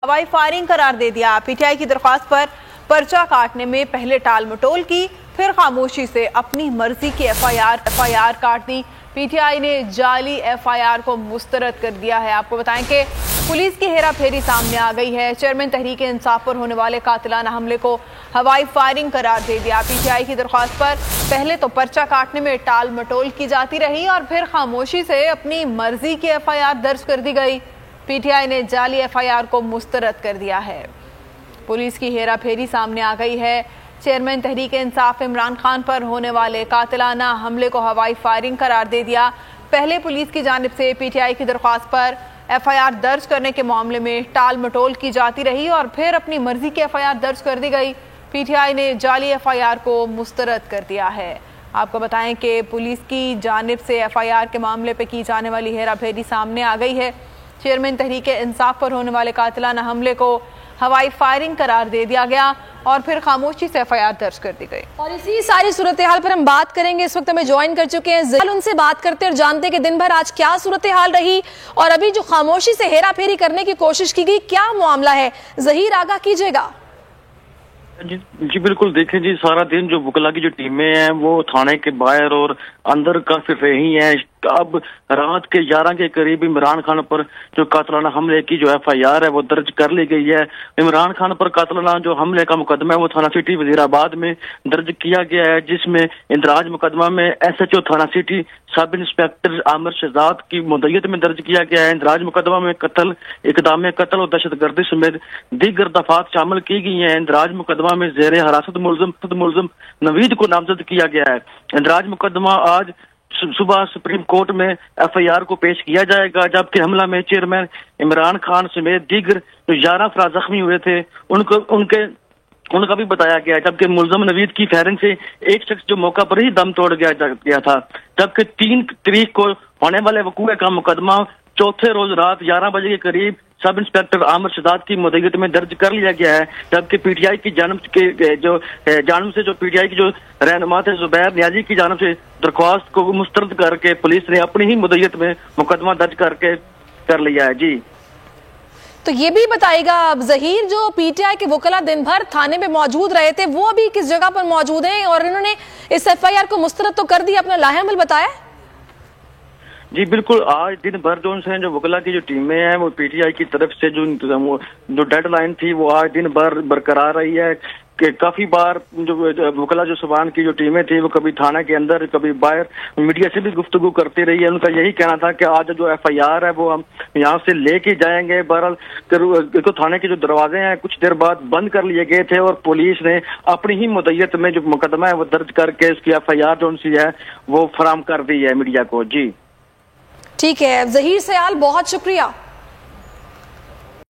हवाई फायरिंग करार दे दिया। पीटीआई की दरख्वास्त पर पर्चा काटने में पहले टाल मटोल की, फिर खामोशी से अपनी मर्जी की एफआईआर काट दी। पीटीआई ने जाली एफआईआर को मुस्तरद कर दिया है। आपको बताएं कि पुलिस की हेरा फेरी सामने आ गई है। चेयरमैन तहरीक इंसाफ पर होने वाले कातिलाना हमले को हवाई फायरिंग करार दे दिया। पीटीआई की दरख्वास्त पर पहले तो पर्चा काटने में टाल मटोल की जाती रही और फिर खामोशी से अपनी मर्जी की एफआईआर दर्ज कर दी गई। पीटीआई ने जाली एफआईआर को मुस्तरद कर दिया है। पुलिस की हेरा फेरी सामने आ गई है। चेयरमैन तहरीक इंसाफ इमरान खान पर होने वाले कातिलाना हमले को हवाई फायरिंग करार दे दिया। पहले पुलिस की जानिब से पीटीआई की दरख्वास्त पर एफआईआर दर्ज करने के मामले में टाल मटोल की जाती रही और फिर अपनी मर्जी की एफआईआर दर्ज कर दी गई। पीटीआई ने जाली एफआईआर को मुस्तरद कर दिया है। आपको बताएं कि पुलिस की जानिब से एफआईआर के मामले पर की जाने वाली हेरा फेरी सामने आ गई है। चेयरमैन तहरीक इंसाफ पर होने वाले कातिलाना हमले को हवाई फायरिंग करार दे दिया गया और फिर खामोशी से एफआईआर दर्ज कर दी गई। और इसी सारी सूरत हाल पर हम बात करेंगे। इस वक्त हमें ज्वाइन कर चुके हैं, उनसे बात करते और जानते कि दिन भर आज क्या सूरत हाल रही और अभी जो खामोशी से हेरा फेरी करने की कोशिश की गई, क्या मामला है। जहीर आगाह कीजिएगा। जी बिल्कुल, देखें जी, सारा दिन जो वकला की जो टीमें हैं वो थाने के बाहर और अंदर काफी रही हैं। अब रात के 11 के करीब इमरान खान पर जो कातिलाना हमले की जो एफआईआर है वो दर्ज कर ली गई है। इमरान खान पर कातिलाना जो हमले का मुकदमा है वो थाना सिटी वजीराबाद में दर्ज किया गया है, जिसमें इंदराज मुकदमा में एसएचओ थाना city sub inspector Aamir Shahzad की मुद्दत में दर्ज किया गया है। इंदराज मुकदमा में कत्ल, इकदाम कत्ल और दहशतगर्दी समेत दीगर दफात शामिल की गई हैं। इंदराज मुकदमा में जेर हिरासत मुलजम नवीद को नामजद किया गया है। इंदराज मुकदमा आज सुबह सुप्रीम कोर्ट में एफआईआर को पेश किया जाएगा, जबकि हमला में चेयरमैन इमरान खान समेत दीगर जो 11 अफराद जख्मी हुए थे उनका भी बताया गया, जबकि मुलजम नवीद की फायरिंग से एक शख्स जो मौका पर ही दम तोड़ गया था। जबकि 3 तारीख को होने वाले वकूए का मुकदमा चौथे रोज रात 11 बजे के करीब सब इंस्पेक्टर आमिर शहजाद की मुद्दत में दर्ज कर लिया गया है। जबकि पीटीआई की जानब से जो पीटीआई की जो रहनुमा थे जुबैर नियाजी की जानब से दरख्वास्त को मुस्तरद करके पुलिस ने अपनी ही मुद्दत में मुकदमा दर्ज कर लिया है। जी तो ये भी बताइएगा अब जहीर, जो पीटीआई के वकला दिन भर थाने में मौजूद रहे थे वो अभी किस जगह पर मौजूद हैं और इन्होंने इस एफआईआर को मुस्तरद तो कर दिया, अपना लाहेअमल बताया? जी बिल्कुल, आज दिन भर जो वकला की जो टीमें हैं वो पीटीआई की तरफ से जो डेडलाइन थी वो आज दिन भर बरकरार रही है कि काफी बार जो वकला जो सुबान की जो टीमें थी वो कभी थाना के अंदर कभी बाहर मीडिया से भी गुफ्तगू करती रही है। उनका यही कहना था कि आज जो एफआईआर है वो हम यहाँ से लेके जाएंगे। बहरहाल तो थाने के जो दरवाजे हैं कुछ देर बाद बंद कर लिए गए थे और पुलिस ने अपनी ही मुद्दत में जो मुकदमा है वो दर्ज करके उसकी एफआईआर जो सी है वो फराम कर दी है मीडिया को। जी ठीक है जहीर सयाल, बहुत शुक्रिया।